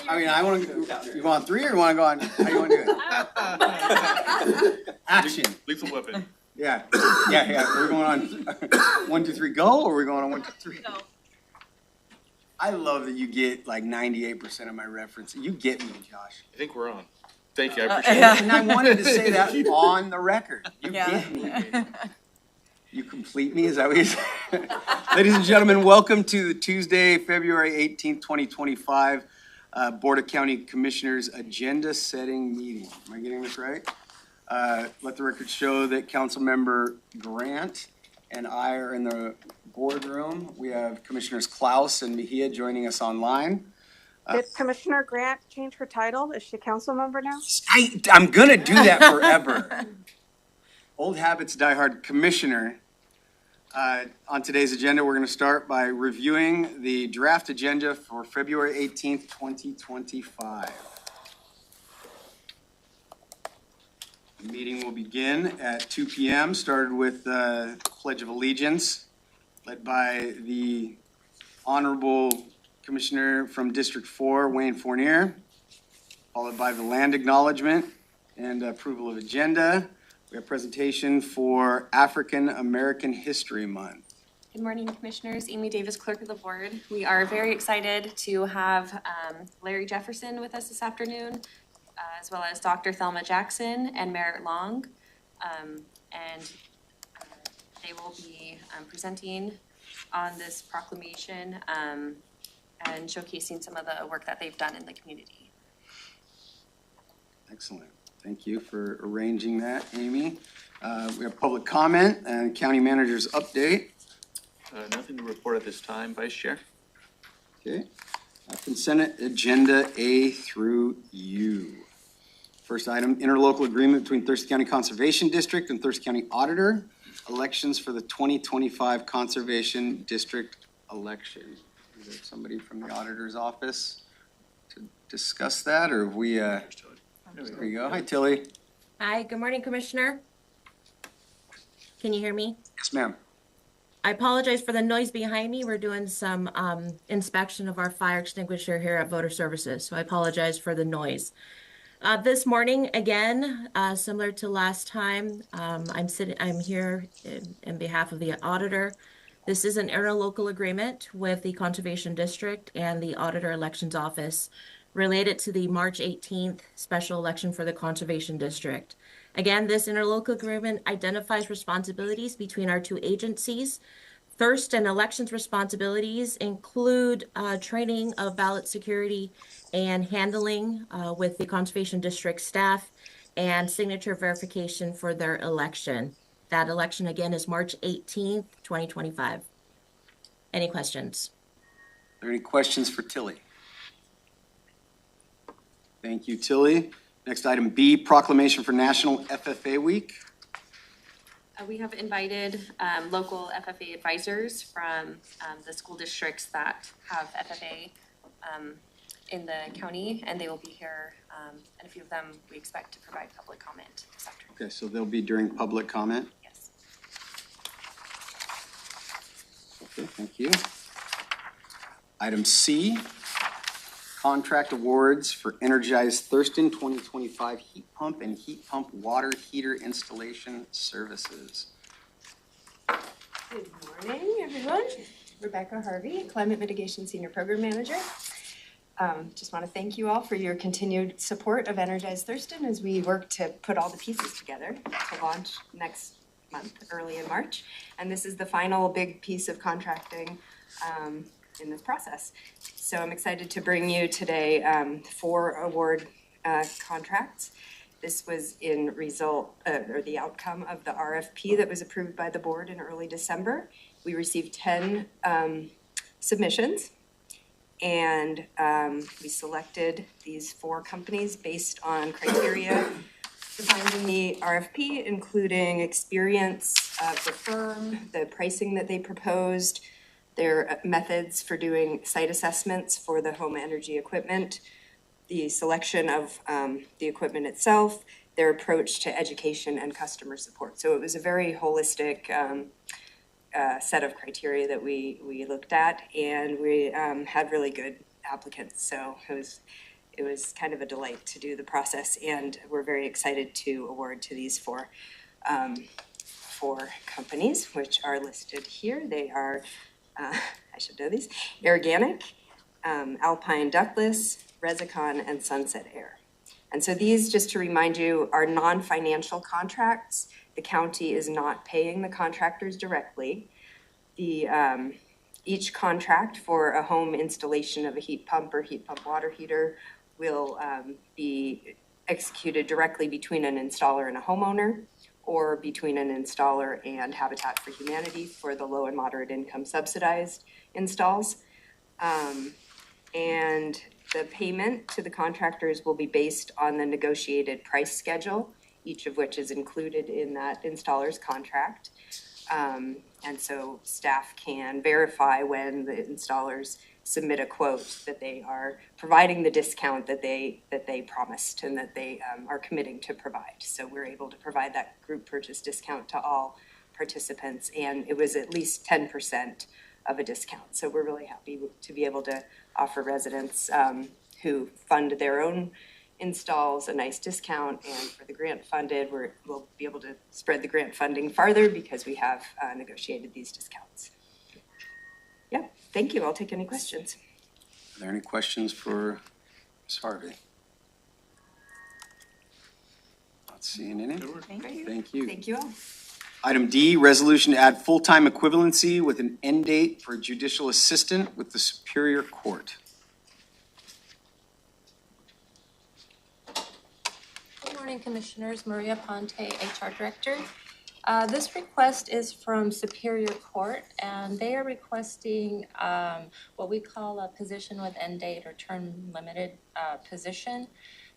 I mean, I want to. You want 3 or you want to go on? How do you want to do it? Action. Lethal weapon. Yeah. We're going on 1, 2, 3, go, or we're going on 1, 2, 3. Go. I love that you get like 98% of my references. You get me, Josh. I think we're on. Thank you. I appreciate it. And I wanted to say that on the record. You get me. You complete me. Is that what you said? Ladies and gentlemen, welcome to the Tuesday, February 18th, 2025 Board of County Commissioners agenda setting meeting. Am I getting this right? Let the record show that Councilmember Grant and I are in the boardroom. We have Commissioners Klaus and Mejia joining us online. Did Commissioner Grant change her title? Is she a council member now? I'm going to do that forever. Old habits die hard. Commissioner, on today's agenda, we're going to start by reviewing the draft agenda for February 18th, 2025. The meeting will begin at 2 p.m., started with the Pledge of Allegiance, led by the Honorable Commissioner from District 4, Wayne Fournier, followed by the land acknowledgement and approval of agenda. We have a presentation for African American History Month. Good morning, Commissioners. Amy Davis, Clerk of the Board. We are very excited to have Larry Jefferson with us this afternoon, as well as Dr. Thelma Jackson and Merritt Long. They will be presenting on this proclamation and showcasing some of the work that they've done in the community. Excellent. Thank you for arranging that, Amy. We have public comment and county manager's update. Nothing to report at this time, Vice Chair. Okay. Consent agenda A through U. First item, interlocal agreement between Thurston County Conservation District and Thurston County Auditor. Elections for the 2025 Conservation District election. Is there somebody from the auditor's office to discuss that, or have we, there you go. Hi, Tilly. Hi, good morning, Commissioner. Can you hear me? Yes, ma'am. I apologize for the noise behind me. We're doing some inspection of our fire extinguisher here at Voter Services, so I apologize for the noise. This morning, again, similar to last time, I'm here in behalf of the auditor. This is an interlocal agreement with the Conservation District and the Auditor Elections Office related to the March 18th special election for the Conservation District. Again, this interlocal agreement identifies responsibilities between our two agencies. Thurston elections responsibilities include training of ballot security and handling with the Conservation District staff and signature verification for their election. That election again is March 18th, 2025. Any questions? Are there any questions for Tilly? Thank you, Tilly. Next item B, proclamation for National FFA Week. We have invited local FFA advisors from the school districts that have FFA in the county, and they will be here, and a few of them we expect to provide public comment this afternoon. Okay, so they'll be during public comment. Yes. Okay, thank you. Item C, contract awards for Energize Thurston 2025 heat pump and heat pump water heater installation services. Good morning, everyone. Rebecca Harvey, Climate Mitigation Senior Program Manager. Just want to thank you all for your continued support of Energize Thurston as we work to put all the pieces together to launch next month, early in March. And this is the final big piece of contracting in this process. So I'm excited to bring you today 4 award contracts. This was in result or the outcome of the RFP that was approved by the board in early December. We received 10 submissions, and we selected these 4 companies based on criteria defined in the RFP, including experience of the firm, the pricing that they proposed, their methods for doing site assessments for the home energy equipment, the selection of the equipment itself, their approach to education and customer support. So it was a very holistic set of criteria that we looked at, and we had really good applicants. So it was it was kind of a delight to do the process, and we're very excited to award to these four companies, which are listed here. They are, I should know these, Organic, Alpine Ductless, Resicon, and Sunset Air. And so these, just to remind you, are non-financial contracts. The county is not paying the contractors directly. Each contract for a home installation of a heat pump or heat pump water heater will be executed directly between an installer and a homeowner, or between an installer and Habitat for Humanity for the low and moderate income subsidized installs. And the payment to the contractors will be based on the negotiated price schedule, each of which is included in that installer's contract. And so staff can verify when the installers submit a quote that they are providing the discount that they promised and that they are committing to provide. So we're able to provide that group purchase discount to all participants, and it was at least 10% of a discount. So we're really happy to be able to offer residents who fund their own installs a nice discount, and for the grant funded, we'll be able to spread the grant funding farther because we have negotiated these discounts. Yeah, thank you. I'll take any questions. Are there any questions for Ms. Harvey? Not seeing any. Thank you. Thank you all. Item D, resolution to add full-time equivalency with an end date for judicial assistant with the Superior Court. Good morning, Commissioners. Maria Ponte, HR Director. This request is from Superior Court, and they are requesting what we call a position with end date or term limited position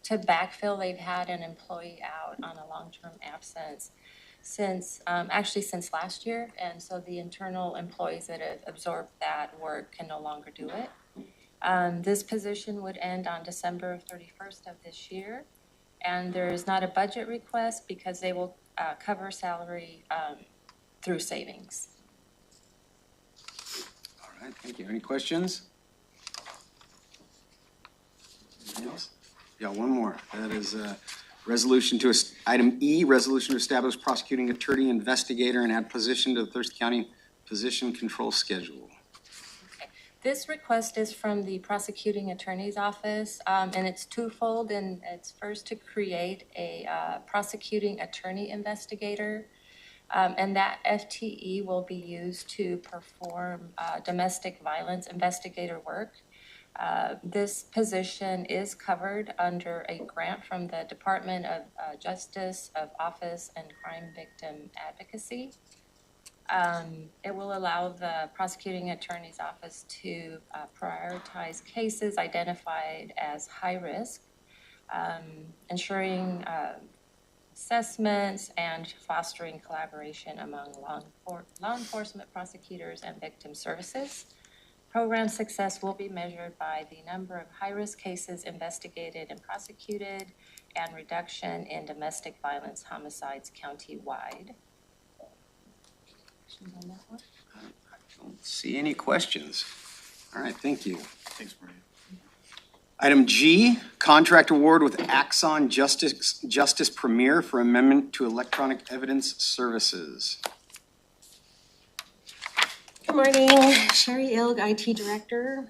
to backfill. They've had an employee out on a long-term absence since last year, and so the internal employees that have absorbed that work can no longer do it. This position would end on December 31st of this year, and there is not a budget request because they will cover salary through savings. All right, thank you. Any questions? Anything else? Yeah, one more. That is resolution to, item E, resolution to establish prosecuting attorney investigator and add position to the Thurston County Position Control Schedule. This request is from the prosecuting attorney's office, and it's twofold. And it's first to create a prosecuting attorney investigator, and that FTE will be used to perform domestic violence investigator work. This position is covered under a grant from the Department of Justice of Office and Crime Victim Advocacy. It will allow the prosecuting attorney's office to prioritize cases identified as high risk, ensuring assessments and fostering collaboration among law enforcement, prosecutors, and victim services. Program success will be measured by the number of high-risk cases investigated and prosecuted and reduction in domestic violence homicides countywide. On that one? I don't see any questions. All right, thank you. Thanks, Maria. Item G, contract award with Axon Justice Premier for amendment to electronic evidence services. Good morning, Sherry Ilg, IT Director.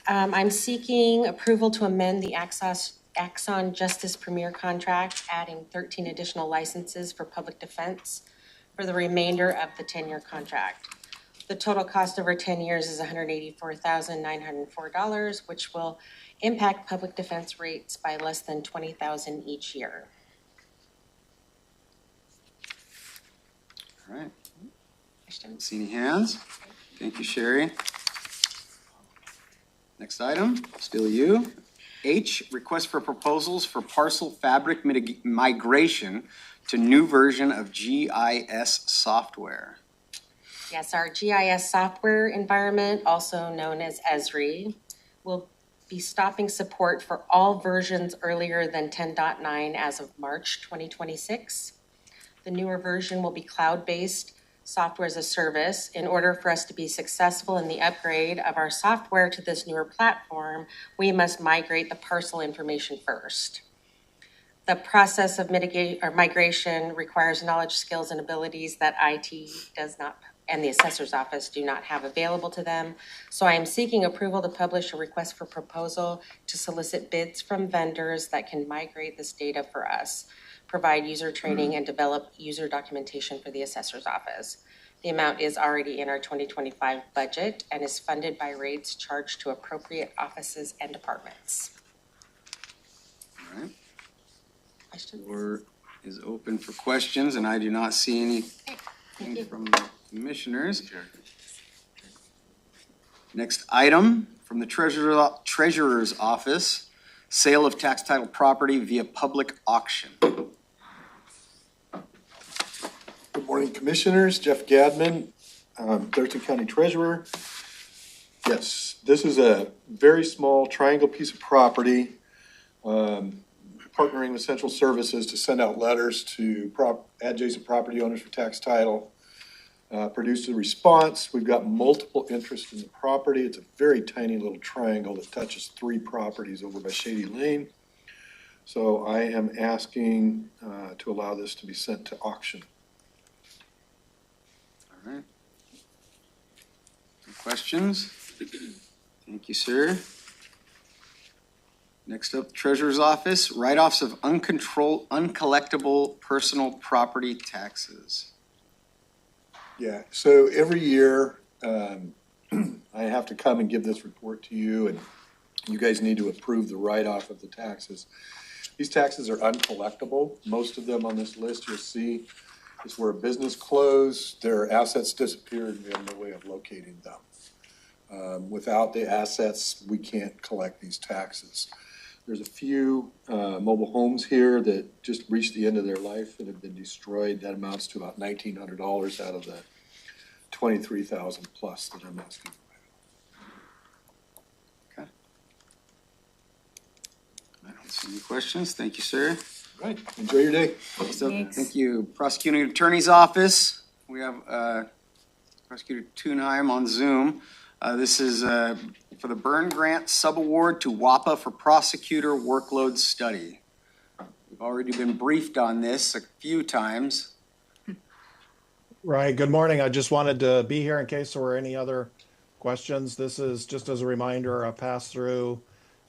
I'm seeking approval to amend the Axon Justice Premier contract, adding 13 additional licenses for public defense for the remainder of the 10-year contract. The total cost over 10 years is $184,904, which will impact public defense rates by less than $20,000 each year. All right. Don't see any hands. Thank you, Sherry. Next item, still you. H, request for proposals for parcel fabric migration to new version of GIS software. Yes, our GIS software environment, also known as Esri, will be stopping support for all versions earlier than 10.9 as of March 2026. The newer version will be cloud-based, software as a service. In order for us to be successful in the upgrade of our software to this newer platform, we must migrate the parcel information first. The process of migration requires knowledge, skills, and abilities that IT does not, and the assessor's office do not have available to them. So I am seeking approval to publish a request for proposal to solicit bids from vendors that can migrate this data for us, provide user training, and develop user documentation for the assessor's office. The amount is already in our 2025 budget and is funded by rates charged to appropriate offices and departments. All right. Floor is open for questions, and I do not see anything from the commissioners. Next item from the treasurer's office, sale of tax title property via public auction. Good morning, Commissioners. Jeff Gadman, Thurston County Treasurer. Yes, this is a very small triangle piece of property. Partnering with Central Services to send out letters to adjacent property owners for tax title. Produced a response. We've got multiple interest in the property. It's a very tiny little triangle that touches 3 properties over by Shady Lane. So I am asking to allow this to be sent to auction. All right. Any questions? Thank you, sir. Next up, Treasurer's Office, write-offs of uncollectible personal property taxes. Yeah, so every year I have to come and give this report to you, and you guys need to approve the write-off of the taxes. These taxes are uncollectible. Most of them on this list you'll see is where a business closed, their assets disappeared, and we have no way of locating them. Without the assets, we can't collect these taxes. There's a few mobile homes here that just reached the end of their life and have been destroyed. That amounts to about $1,900 out of the $23,000 plus that I'm asking. Okay. I don't see any questions. Thank you, sir. All right, enjoy your day. So, thank you. Prosecuting Attorney's Office. We have Prosecutor Thunheim on Zoom. This is for the Byrne Grant Subaward to WAPA for Prosecutor Workload Study. We've already been briefed on this a few times. Right. Good morning. I just wanted to be here in case there were any other questions. This is just as a reminder, a pass-through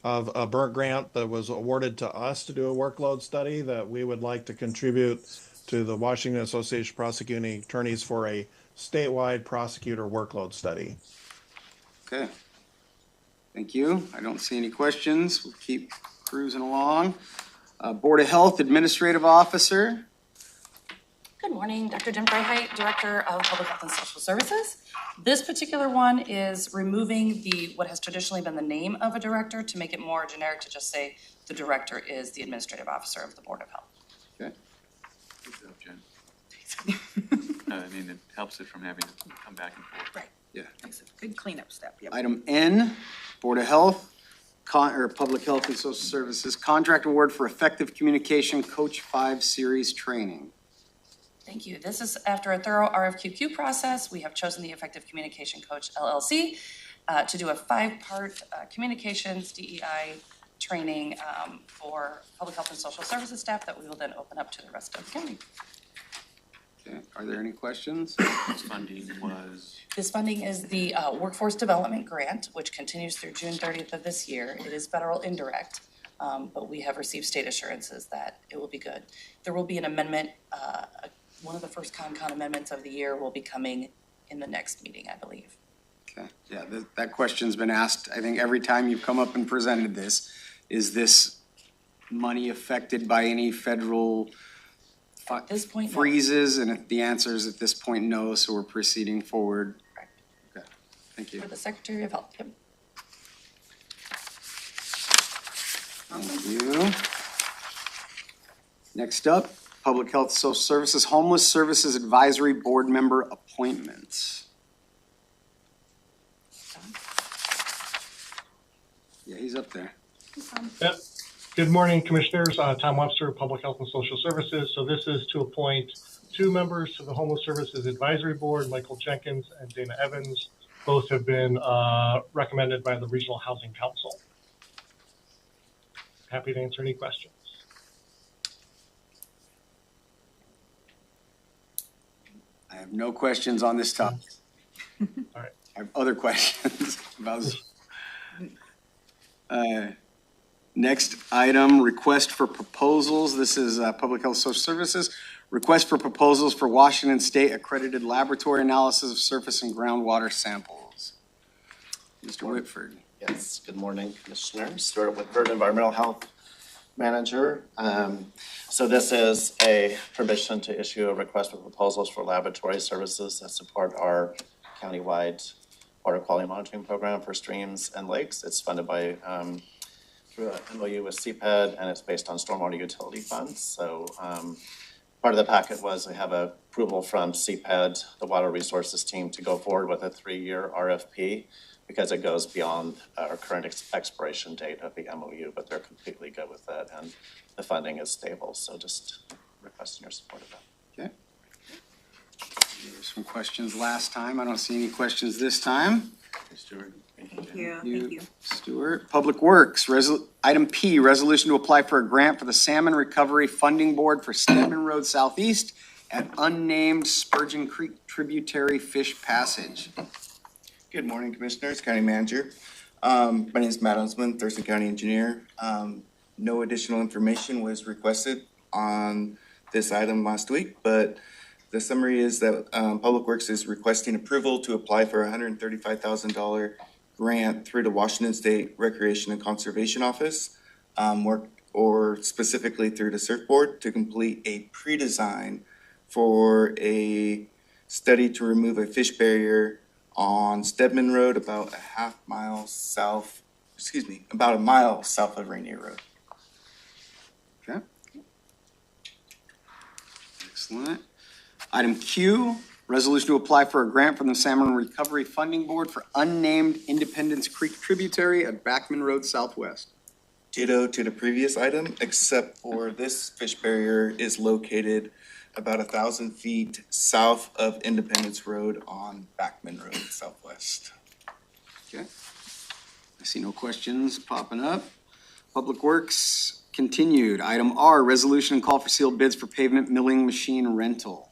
of a Byrne grant that was awarded to us to do a workload study that we would like to contribute to the Washington Association of Prosecuting Attorneys for a statewide prosecutor workload study. Okay. Thank you. I don't see any questions. We'll keep cruising along. Board of Health Administrative Officer. Good morning, Dr. Jen Freiheit, Director of Public Health and Social Services. This particular one is removing what has traditionally been the name of a director to make it more generic to just say the director is the administrative officer of the Board of Health. Okay. Good job, Jen. I mean, it helps it from having to come back and forth. Right. Yeah. Makes it a good cleanup step. Yep. Item N, Board of Health, Public Health and Social Services, contract award for effective communication Coach 5 series training. Thank you. This is after a thorough RFQQ process. We have chosen the Effective Communication Coach LLC to do a 5-part communications DEI training for public health and social services staff that we will then open up to the rest of the county. Okay. Are there any questions? This funding was, This funding is the Workforce Development Grant, which continues through June 30th of this year. It is federal indirect, but we have received state assurances that it will be good. There will be an amendment, one of the first CONCON amendments of the year will be coming in the next meeting, I believe. Okay. Yeah, that question's been asked, I think, every time you've come up and presented this. Is this money affected by any federal At this point, no. freezes? And if the answer is at this point, no, so we're proceeding forward. Correct. Okay, thank you. For the Secretary of Health. Yep. Thank you. Next up, Public Health Social Services, Homeless Services Advisory Board Member Appointments. Yeah, he's up there. Yep. Good morning, Commissioners. Tom Webster, Public Health and Social Services. So this is to appoint 2 members to the Homeless Services Advisory Board, Michael Jenkins and Dana Evans. Both have been recommended by the Regional Housing Council. Happy to answer any questions. I have no questions on this topic. All right. I have other questions about. Next item, request for proposals. This is Public Health Social Services. Request for proposals for Washington State accredited laboratory analysis of surface and groundwater samples. Mr. Whitford. Yes, good morning, Commissioner. Stuart Whitford, Environmental Health Manager. So this is a permission to issue a request for proposals for laboratory services that support our countywide water quality monitoring program for streams and lakes. It's funded by through an MOU with CPED, and it's based on stormwater utility funds. So part of the packet was we have approval from CPED, the Water Resources team, to go forward with a 3-year RFP because it goes beyond our current expiration date of the MOU, but they're completely good with that, and the funding is stable. So just requesting your support of that. Okay. There were some questions last time. I don't see any questions this time. Stuart. Thank you. Thank you, Stuart. Public Works, item P, resolution to apply for a grant for the Salmon Recovery Funding Board for Stedman Road Southeast at unnamed Spurgeon Creek Tributary Fish Passage. Good morning, Commissioners, County Manager. My name is Matt Osmond, Thurston County Engineer. No additional information was requested on this item last week, but the summary is that Public Works is requesting approval to apply for a $135,000 grant through the Washington State Recreation and Conservation Office, or specifically through the Surf Board, to complete a pre-design for a study to remove a fish barrier on Stedman Road about about a mile south of Rainier Road. Okay. Excellent. Item Q, resolution to apply for a grant from the Salmon Recovery Funding Board for unnamed Independence Creek Tributary at Backman Road Southwest. Ditto to the previous item, except for this fish barrier is located about 1,000 feet south of Independence Road on Backman Road Southwest. Okay. I see no questions popping up. Public Works continued. Item R, resolution and call for sealed bids for pavement milling machine rental.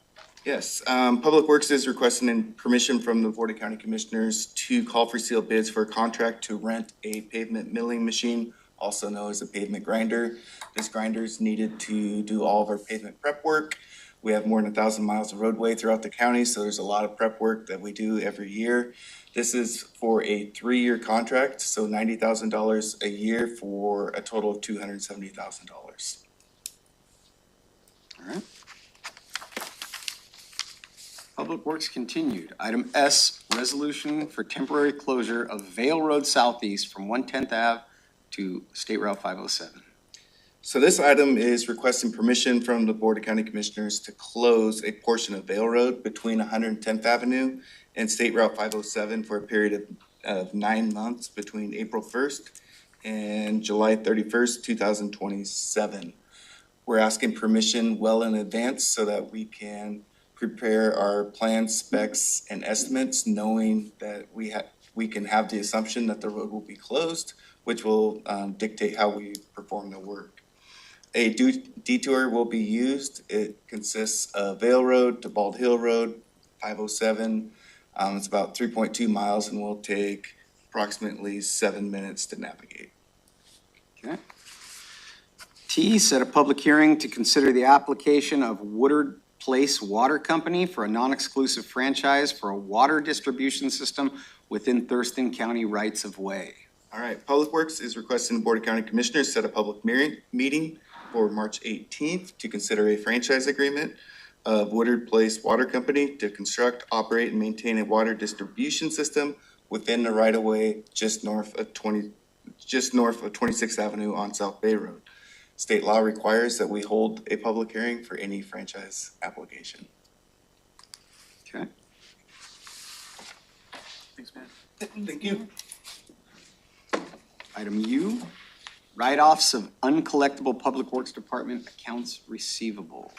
Yes, Public Works is requesting permission from the Board of County Commissioners to call for sealed bids for a contract to rent a pavement milling machine, also known as a pavement grinder. This grinder is needed to do all of our pavement prep work. We have more than 1,000 miles of roadway throughout the county, so there's a lot of prep work that we do every year. This is for a 3-year contract, so $90,000 a year for a total of $270,000. All right. Public Works continued. Item S, resolution for temporary closure of Vale Road Southeast from 110th Ave to State Route 507. So this item is requesting permission from the Board of County Commissioners to close a portion of Vale Road between 110th Avenue and State Route 507 for a period of 9 months between April 1st and July 31st, 2027. We're asking permission well in advance so that we can prepare our plans, specs, and estimates, knowing that we can have the assumption that the road will be closed, which will dictate how we perform the work. A detour will be used. It consists of Vale Road to Bald Hill Road, 507. It's about 3.2 miles and will take approximately 7 minutes to navigate. Okay. T, set a public hearing to consider the application of Woodard Place Water Company for a non-exclusive franchise for a water distribution system within Thurston County rights of way. All right, Public Works is requesting the Board of County Commissioners set a public meeting for March 18th to consider a franchise agreement of Woodard Place Water Company to construct, operate, and maintain a water distribution system within the right-of-way just north of 26th Avenue on South Bay Road. State law requires that we hold a public hearing for any franchise application. Okay. Thanks, man. Thank you. Item U, Write-offs of uncollectible Public Works Department accounts receivable.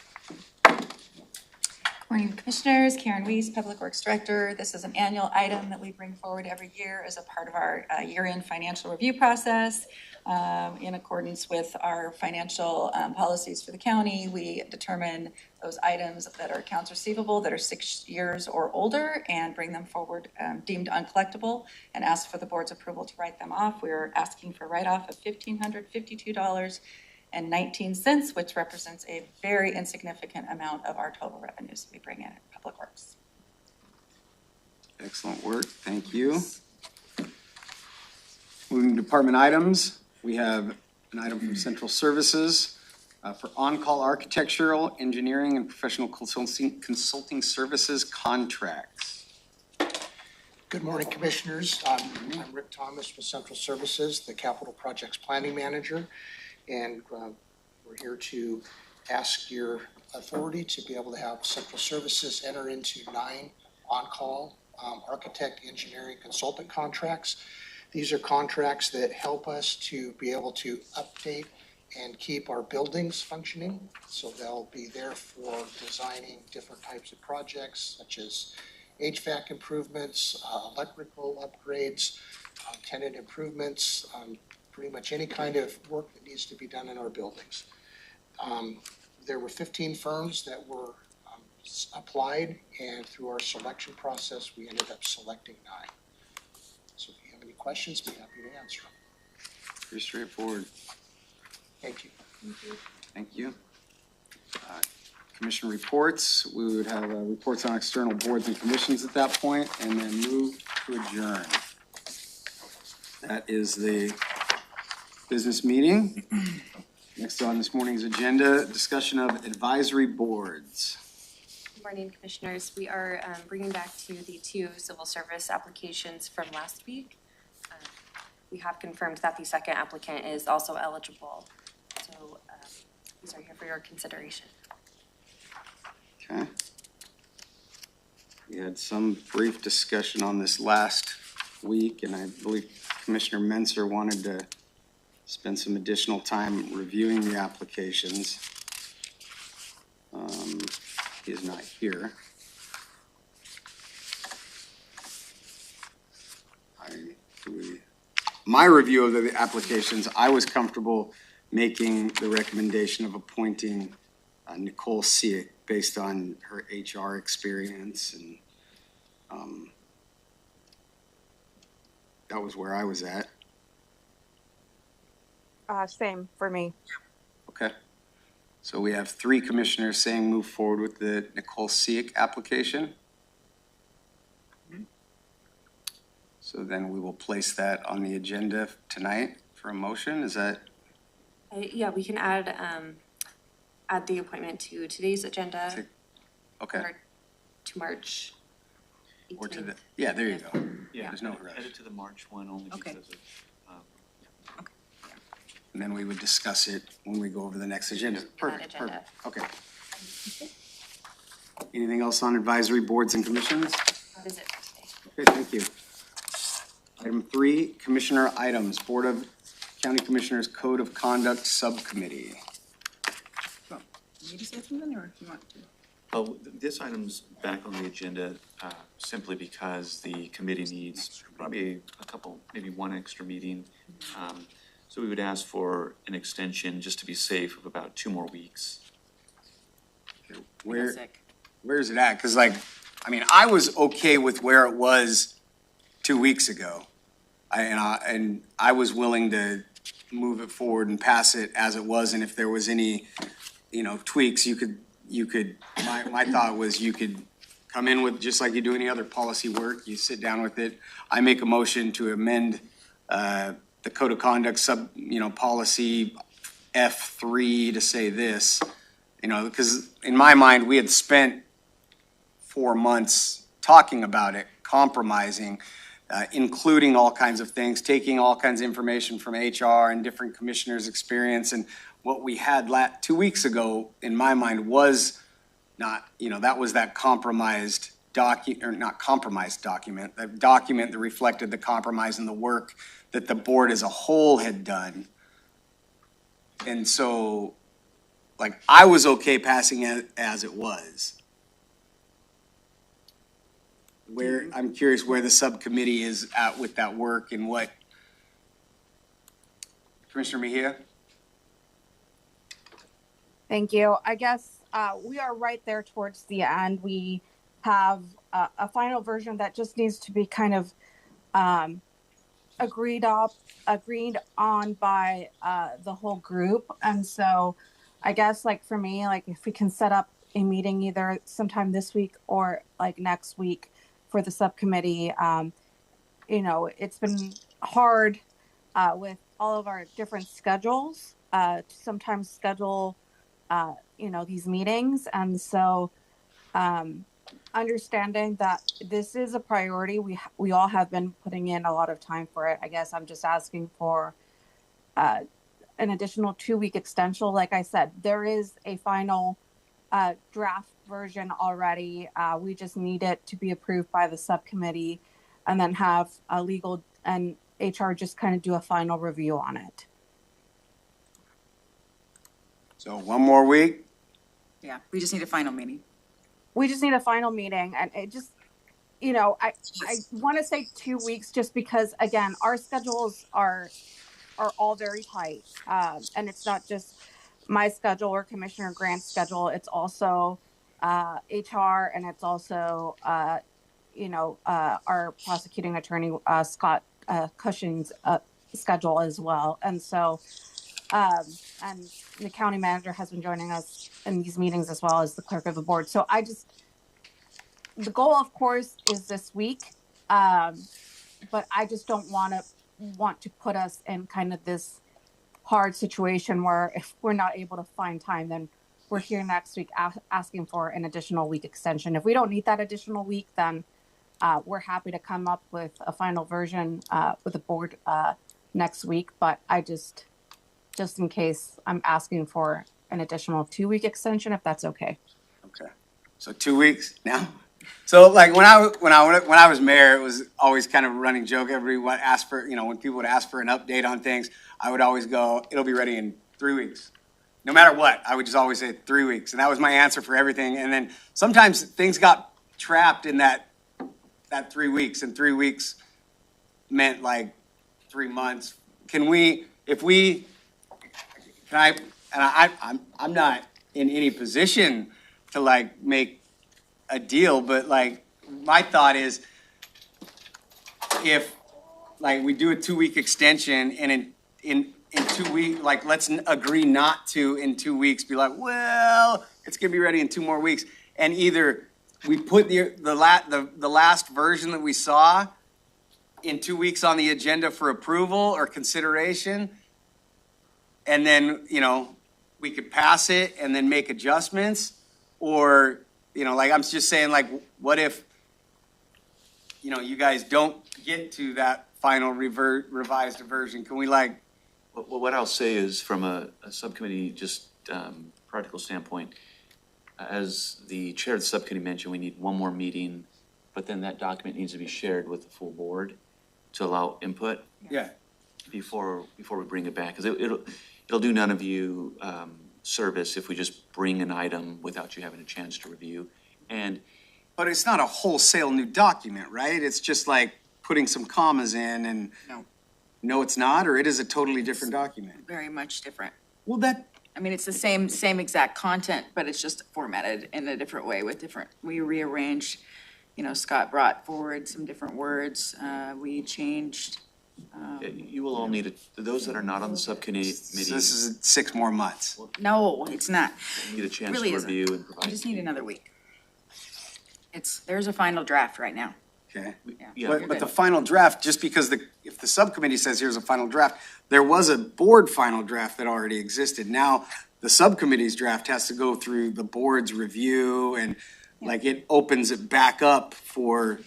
Morning, Commissioners. Karen Weiss, Public Works Director. This is an annual item that we bring forward every year as a part of our year-end financial review process. In accordance with our financial policies for the county, we determine those items that are accounts receivable that are 6 years or older and bring them forward deemed uncollectible and ask for the board's approval to write them off. We're asking for write-off of $1,552.19, which represents a very insignificant amount of our total revenues we bring in at Public Works. Excellent work, thank you. Moving to department items, we have an item from Central Services for on-call architectural, engineering, and professional consulting services contracts. Good morning, Commissioners. I'm Rick Thomas with Central Services, the Capital Projects Planning Manager. And we're here to ask your authority to be able to have Central Services enter into 9 on-call architect, engineering, consultant contracts. These are contracts that help us to be able to update and keep our buildings functioning. So they'll be there for designing different types of projects, such as HVAC improvements, electrical upgrades, tenant improvements, pretty much any kind of work that needs to be done in our buildings. There were 15 firms that were applied, and through our selection process, we ended up selecting 9. So if you have any questions, be happy to answer them. Pretty straightforward. Thank you. Thank you. Commission reports, we would have reports on external boards and commissions at that point, and then move to adjourn. That is the business meeting. Next on this morning's agenda, discussion of advisory boards. Good morning, Commissioners. We are bringing back to the 2 civil service applications from last week. We have confirmed that the second applicant is also eligible. So these are here for your consideration. Okay. We had some brief discussion on this last week, and I believe Commissioner Menser wanted to spend some additional time reviewing the applications. He is not here. My review of the applications, I was comfortable making the recommendation of appointing Nicole Siak based on her HR experience, and that was where I was at. Same for me. Okay. So we have 3 commissioners saying move forward with the Nicole Siak application. So then we will place that on the agenda tonight for a motion. Is that? Yeah, we can add the appointment to today's agenda. Okay. Or to March 18th. Or to the, yeah, there you go. Yeah, There's no rush. Edit to the March one only Okay. because of, And then we would discuss it when we go over the next agenda. Perfect, agenda. perfect. Okay. Anything else on advisory boards and commissions? That is it for today. Okay, thank you. Item 3, commissioner items, Board of County Commissioners Code of Conduct Subcommittee. Need to say something, or if you want to? oh, this item's back on the agenda simply because the committee needs probably a couple, maybe one extra meeting. So we would ask for an extension, just to be safe, of about 2 more weeks. Where's it at? Because I was okay with where it was 2 weeks ago. And I was willing to move it forward and pass it as it was. And if there was any, tweaks, you could, my thought was you could come in with, just like you do any other policy work, you sit down with it. I make a motion to amend, the Code of Conduct policy F3 to say this, because in my mind, we had spent 4 months talking about it, compromising, including all kinds of things, taking all kinds of information from HR and different commissioners' experience. And what we had 2 weeks ago, in my mind, was not, that was that compromised document, or not compromised document, that document that reflected the compromise and the work that the board as a whole had done. And so, like, I was okay passing it as it was. I'm curious where the subcommittee is at with that work and what. Commissioner Mejia? Thank you. I guess we are right there towards the end. We have a final version that just needs to be kind of agreed on by the whole group. And so I guess like for me, like if we can set up a meeting either sometime this week or like next week for the subcommittee, you know, it's been hard with all of our different schedules to sometimes schedule, you know, these meetings. And so understanding that this is a priority, we all have been putting in a lot of time for it. I guess I'm just asking for an additional 2-week extension. Like I said, there is a final draft version already. We just need it to be approved by the subcommittee and then have a legal and HR just kind of do a final review on it. So 1 more week? Yeah, we just need a final meeting. We just need a final meeting, and it just, you know, I want to say 2 weeks just because, again, our schedules are all very tight. And it's not just my schedule or Commissioner Grant's schedule. It's also HR, and it's also, you know, our prosecuting attorney, Scott Cushing's schedule as well. And so, and the county manager has been joining us in these meetings as well as the clerk of the board. So the goal, of course, is this week. But I just don't want to put us in kind of this hard situation where if we're not able to find time, then we're here next week asking for an additional week extension. If we don't need that additional week, then we're happy to come up with a final version with the board next week. But I just in case, I'm asking for an additional 2-week extension, if that's okay. Okay. So 2 weeks now? So like when I was mayor, it was always kind of a running joke. Everyone asked for, you know, when people would ask for an update on things, I would always go, it'll be ready in 3 weeks. No matter what, I would just always say 3 weeks. And that was my answer for everything. And then sometimes things got trapped in that 3 weeks, and 3 weeks meant like 3 months. I'm not in any position to like make a deal, but like my thought is if like we do a 2-week extension and in 2 weeks, like let's agree not to in 2 weeks be like, well, it's gonna be ready in 2 more weeks. And either we put the last version that we saw in 2 weeks on the agenda for approval or consideration, and then, you know, we could pass it and then make adjustments. Or, you know, like I'm just saying, like, what if, you know, you guys don't get to that final revised version? Can we like? Well, what I'll say is from a subcommittee, just practical standpoint, as the chair of the subcommittee mentioned, we need 1 more meeting, but then that document needs to be shared with the full board to allow input. Yeah. Before we bring it back, because it'll do none of you service if we just bring an item without you having a chance to review. But it's not a wholesale new document, right? It's just like putting some commas in and. No, it's not, or it is a totally different document. Very much different. Well, I mean, it's the same exact content, but it's just formatted in a different way we rearranged, you know, Scott brought forward some different words. We changed. You will all need those that are not on the subcommittee. So this is 6 more months. No, it's not. Need a chance Really to isn't. review and provide. We just need another week. There's a final draft right now. Okay. Yeah. But the final draft, just because if the subcommittee says here's a final draft, there was a board final draft that already existed. Now, the subcommittee's draft has to go through the board's review and like it opens it back up for,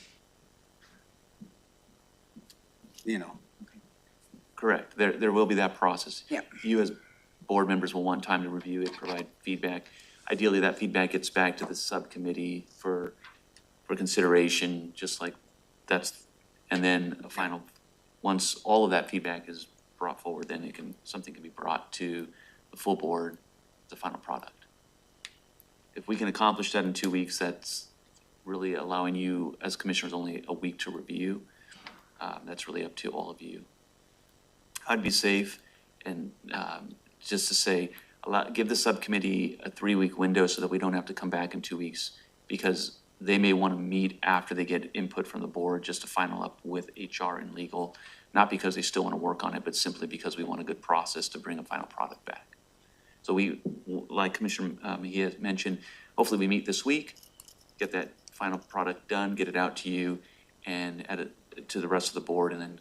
you know. Correct. There will be that process. Yeah. You as board members will want time to review it, provide feedback. Ideally, that feedback gets back to the subcommittee for consideration, just like and then a final, once all of that feedback is brought forward, then something can be brought to the full board, the final product. If we can accomplish that in 2 weeks, that's really allowing you, as commissioners, only a week to review. That's really up to all of you. I'd be safe and just to say, give the subcommittee a 3-week window so that we don't have to come back in 2 weeks, because they may want to meet after they get input from the board just to final up with HR and legal, not because they still want to work on it, but simply because we want a good process to bring a final product back. So we, like Commissioner he has mentioned, hopefully we meet this week, get that final product done, get it out to you, and add it to the rest of the board, and then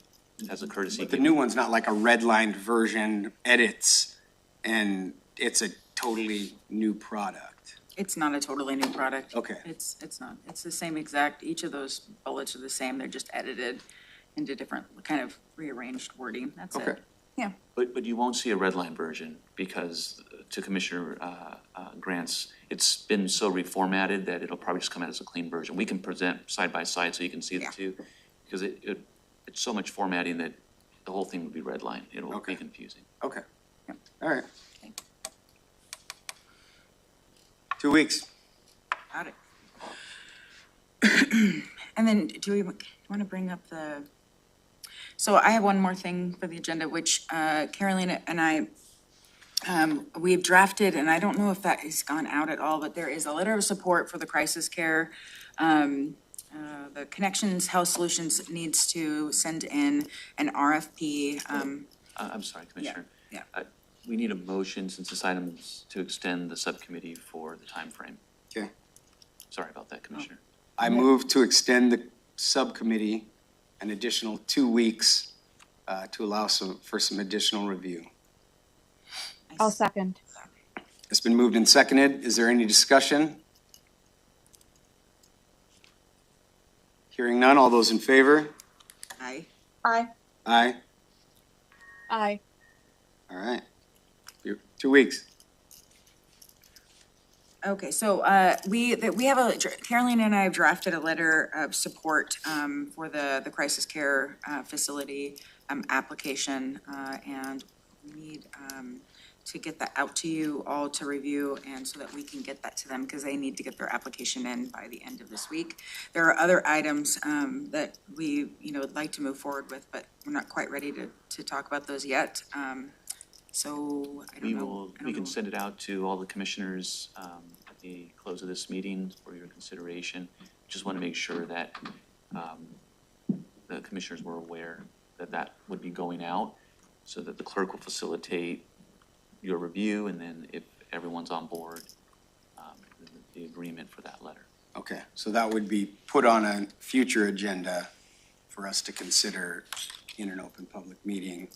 as a courtesy. But the new one's not like a redlined version, edits, and it's a totally new product. It's not a totally new product. Okay. It's not. It's the same exact, each of those bullets are the same. They're just edited into different kind of rearranged wording. That's Okay. it. Yeah. But you won't see a red line version because to Commissioner Grant's, it's been so reformatted that it'll probably just come out as a clean version. We can present side by side so you can see the two, because it's so much formatting that the whole thing would be red line. It'll be confusing. Okay. All right. 2 weeks. Got it. And then do we want to bring up the, so I have one more thing for the agenda, which Carolyn and I, we've drafted, and I don't know if that has gone out at all, but there is a letter of support for the crisis care. The Connections Health Solutions needs to send in an RFP. I'm sorry, Commissioner. Yeah. We need a motion, since this item is to extend the subcommittee for the time frame. Okay. Sorry about that, Commissioner. I move to extend the subcommittee an additional 2 weeks to allow for some additional review. I'll second. It's been moved and seconded. Is there any discussion? Hearing none, all those in favor? Aye. Aye. Aye. Aye. All right. 2 weeks. Okay, so we have Carolyn and I have drafted a letter of support for the crisis care facility application, and we need to get that out to you all to review, and so that we can get that to them, because they need to get their application in by the end of this week. There are other items that we would like to move forward with, but we're not quite ready to talk about those yet. So I don't know. We can send it out to all the commissioners at the close of this meeting for your consideration. Just want to make sure that the commissioners were aware that that would be going out, so that the clerk will facilitate your review, and then if everyone's on board, the agreement for that letter. Okay, so that would be put on a future agenda for us to consider in an open public meeting.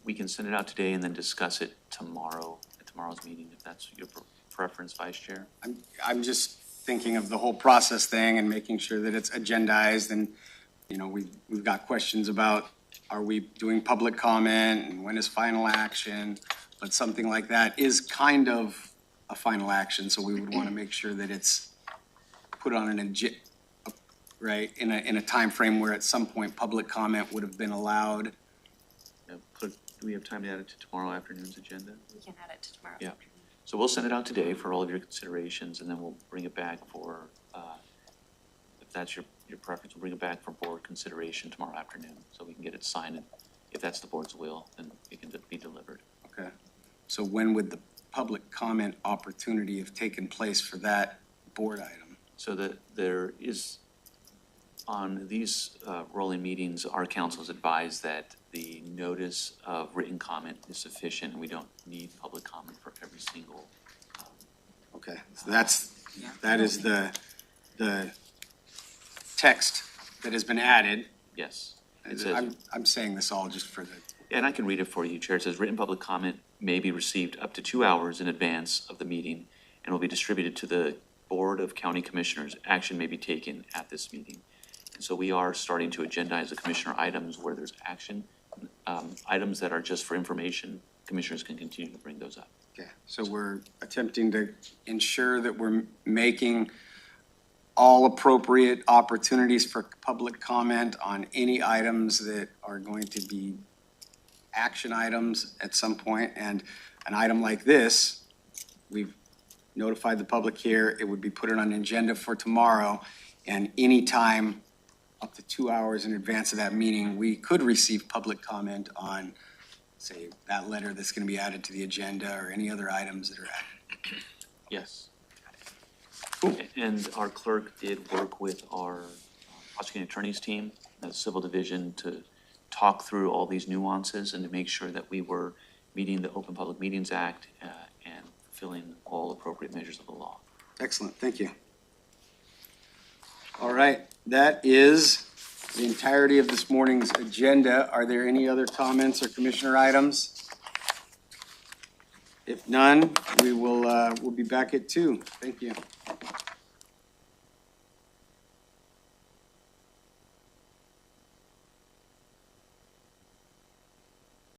We can send it out today and then discuss it tomorrow at tomorrow's meeting, if that's your preference, Vice Chair. I'm just thinking of the whole process thing and making sure that it's agendized, and, we've got questions about, are we doing public comment and when is final action? But something like that is kind of a final action, so we would want to make sure that it's put on right, in a time frame where at some point public comment would have been allowed. Clerk, do we have time to add it to tomorrow afternoon's agenda? We can add it to tomorrow. Yeah. So we'll send it out today for all of your considerations, and then we'll bring it back for, if that's your preference, we'll bring it back for board consideration tomorrow afternoon, so we can get it signed, and if that's the board's will, then it can be delivered. Okay. So when would the public comment opportunity have taken place for that board item? So that there is, on these rolling meetings, our council's advised that the notice of written comment is sufficient, and we don't need public comment for every single. Okay, so that is the text that has been added. Yes. It says, I'm saying this all just for the. And I can read it for you, Chair. It says, written public comment may be received up to 2 hours in advance of the meeting and will be distributed to the Board of County Commissioners. Action may be taken at this meeting. And so we are starting to agendize the commissioner items where there's action. Items that are just for information, commissioners can continue to bring those up. Okay, so we're attempting to ensure that we're making all appropriate opportunities for public comment on any items that are going to be action items at some point, and an item like this, we've notified the public here, it would be put on an agenda for tomorrow, and any time up to 2 hours in advance of that meeting, we could receive public comment on, say, that letter that's gonna be added to the agenda or any other items that are added. Yes. And our clerk did work with our prosecuting attorneys team, the civil division, to talk through all these nuances and to make sure that we were meeting the Open Public Meetings Act and fulfilling all appropriate measures of the law. Excellent, thank you. All right, that is the entirety of this morning's agenda. Are there any other comments or commissioner items? If none, we'll be back at 2. Thank you.